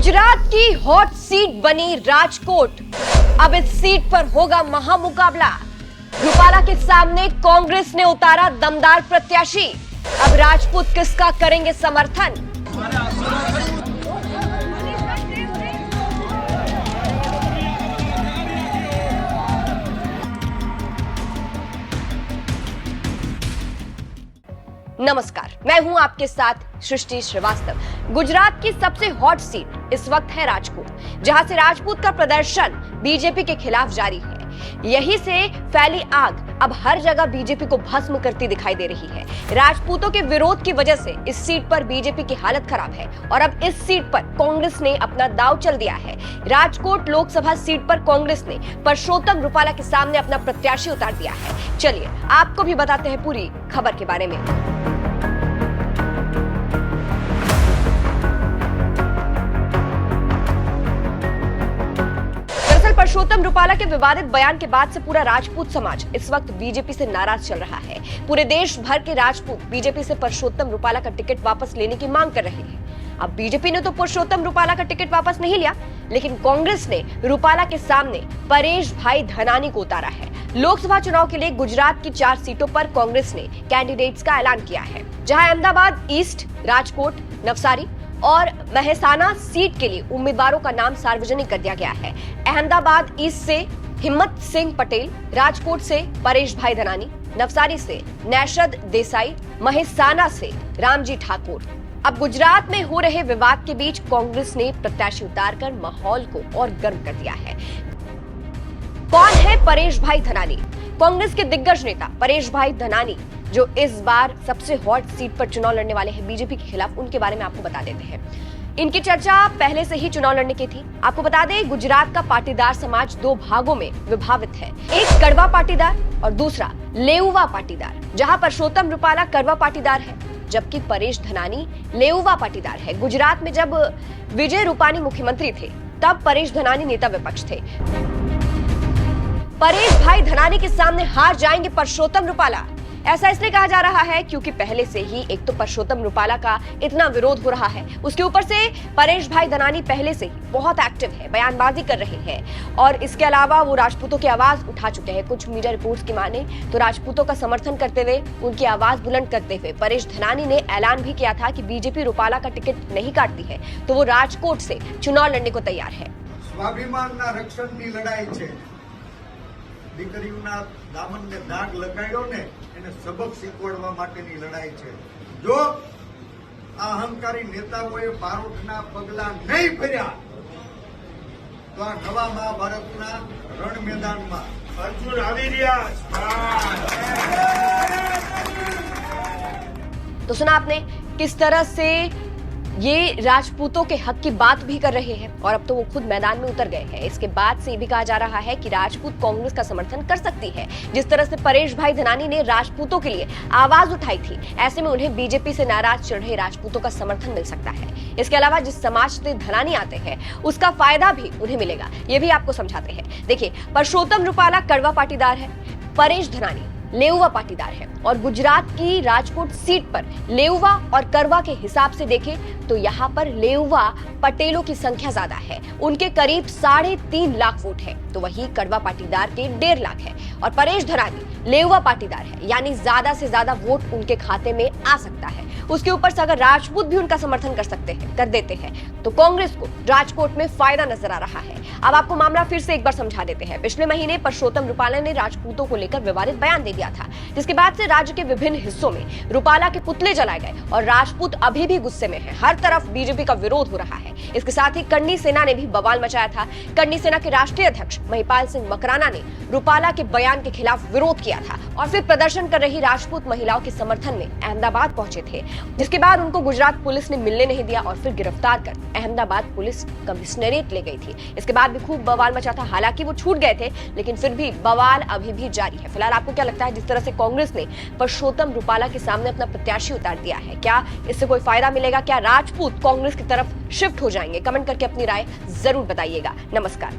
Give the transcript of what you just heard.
गुजरात की hot seat बनी राजकोट। अब इस सीट पर होगा महामुकाबला। रूपाला के सामने कांग्रेस ने उतारा दमदार प्रत्याशी। अब राजपूत किसका करेंगे समर्थन? नमस्कार, मैं हूं आपके साथ सृष्टि श्रीवास्तव। गुजरात की सबसे हॉट सीट इस वक्त है राजकोट, जहां से राजपूत का प्रदर्शन बीजेपी के खिलाफ जारी है। यहीं से फैली आग अब हर जगह बीजेपी को भस्म करती दिखाई दे रही है। राजपूतों के विरोध की वजह से इस सीट पर बीजेपी की हालत खराब है और अब इस सीट पर कांग्रेस ने अपना दांव चल दिया है। राजकोट लोकसभा सीट पर कांग्रेस ने परसोत्तम रूपाला के सामने अपना प्रत्याशी उतार दिया है। चलिए आपको भी बताते हैं पूरी खबर के बारे में। परसोत्तम रूपाला के विवादित बयान के बाद से पूरा राजपूत समाज इस वक्त बीजेपी से नाराज चल रहा है। पूरे देश भर के राजपूत बीजेपी से परसोत्तम रूपाला का टिकट वापस लेने की मांग कर रहे हैं। अब बीजेपी ने तो परसोत्तम रूपाला का टिकट वापस नहीं लिया, लेकिन कांग्रेस ने रूपाला के सामने परेश भाई धनानी को उतारा है। लोकसभा चुनाव के लिए गुजरात की 4 सीटों पर कांग्रेस ने कैंडिडेट्स का ऐलान किया है, जहां अहमदाबाद ईस्ट, राजकोट, नवसारी और महसाना सीट के लिए उम्मीदवारों का नाम सार्वजनिक कर दिया गया है। अहमदाबाद ईस्ट से हिम्मत सिंह पटेल, राजकोट से परेश भाई धनानी, नवसारी से नैशद देसाई, महसाना से रामजी ठाकुर। अब गुजरात में हो रहे विवाद के बीच कांग्रेस ने प्रत्याशी उतारकर माहौल को और गर्म कर दिया है। कौन है परेश भाई धनानी? कांग्रेस के दिग्गज नेता परेश भाई धनानी, जो इस बार सबसे हॉट सीट पर चुनाव लड़ने वाले हैं बीजेपी के खिलाफ, उनके बारे में आपको बता देते हैं। इनकी चर्चा पहले से ही चुनाव लड़ने की थी। आपको बता दें, गुजरात का पाटीदार समाज 2 भागों में विभाजित है। एक कड़वा पाटीदार और दूसरा लेउवा पाटीदार, जहां परसोत्तम रूपाला कड़वा पाटीदार है, जबकि परेश धनानी लेउवा पाटीदार है। गुजरात में जब विजय रूपानी मुख्यमंत्री थे, तब परेश धनानी नेता विपक्ष थे। परेश भाई धनानी के सामने हार जाएंगे परसोत्तम रूपाला। ऐसा इसलिए कहा जा रहा है क्योंकि पहले से ही एक तो परसोत्तम रूपाला का इतना विरोध हो रहा है, उसके ऊपर से परेश भाई धनानी पहले से ही बहुत एक्टिव है, बयानबाजी कर रहे हैं और इसके अलावा वो राजपूतों की आवाज उठा चुके हैं। कुछ मीडिया रिपोर्ट्स की माने तो राजपूतों का समर्थन करते हुए, उनकी आवाज बुलंद करते हुए परेश धनानी ने ऐलान भी किया था कि बीजेपी रूपाला का टिकट नहीं काटती है तो वो राजकोट से चुनाव लड़ने को तैयार है। स्वाभिमानना रक्षणनी लड़ाई छे। દીકરીઓના દામનને દાગ લગાડ્યો ને એને સબક શીખવાડવા માટેની લડાઈ છે। જો આ અહંકારી નેતાઓએ બારોટના પગલા નહીં ભર્યા તો આ નવા મહાભારતના રણ મેદાનમાં અર્જુન આવી રહ્યા। तो सुना आपने किस तरह से ये राजपूतों के हक की बात भी कर रहे हैं और अब तो वो खुद मैदान में उतर गए हैं। इसके बाद से ये भी कहा जा रहा है कि राजपूत कांग्रेस का समर्थन कर सकती है। जिस तरह से परेश भाई धनानी ने राजपूतों के लिए आवाज उठाई थी, ऐसे में उन्हें बीजेपी से नाराज चल रहे राजपूतों का समर्थन मिल सकता है। इसके अलावा जिस समाज से धनानी आते हैं उसका फायदा भी उन्हें मिलेगा, ये भी आपको समझाते हैं। देखिए, परसोत्तम रूपाला कड़वा पाटीदार है, परेश धनानी लेउवा पाटीदार है और गुजरात की राजकोट सीट पर लेउवा और करवा के हिसाब से देखें तो यहाँ पर लेउवा पटेलों की संख्या ज्यादा है, उनके करीब 3.5 लाख वोट है, तो वही कड़वा पाटीदार के 1.5 लाख है और परेश धनानी लेउवा पाटीदार है, यानी ज्यादा से ज्यादा वोट उनके खाते में आ सकता है। उसके ऊपर से अगर राजपूत भी उनका समर्थन कर देते हैं तो कांग्रेस को राजकोट में फायदा नजर आ रहा है। अब आपको मामला फिर से एक बार समझा देते हैं। पिछले महीने परसोत्तम रूपाला ने राजपूतों को लेकर विवादित बयान दे दिया था, जिसके बाद से राज्य के विभिन्न हिस्सों में रूपाला के पुतले जलाए गए और राजपूत अभी भी गुस्से में हैं। हर तरफ बीजेपी का विरोध हो रहा है। इसके साथ ही कर्णी सेना ने भी बवाल मचाया था। कर्णी सेना के राष्ट्रीय अध्यक्ष महिपाल सिंह मकराना ने रूपाला के बयान के खिलाफ विरोध किया था और फिर प्रदर्शन कर रही राजपूत महिलाओं के समर्थन में अहमदाबाद पहुंचे थे, जिसके बाद उनको गुजरात पुलिस ने मिलने नहीं दिया और फिर गिरफ्तार कर अहमदाबाद पुलिस कमिश्नरेट ले गई थी। इसके बाद भी खूब बवाल मचा था। हालांकि वो छूट गए थे, लेकिन फिर भी बवाल अभी भी जारी है। फिलहाल आपको क्या लगता है, जिस तरह से कांग्रेस ने परसोत्तम रूपाला के सामने अपना प्रत्याशी उतार दिया है, क्या इससे कोई फायदा मिलेगा? क्या राजपूत कांग्रेस की तरफ शिफ्ट हो जाएंगे? कमेंट करके अपनी राय जरूर बताइएगा। नमस्कार।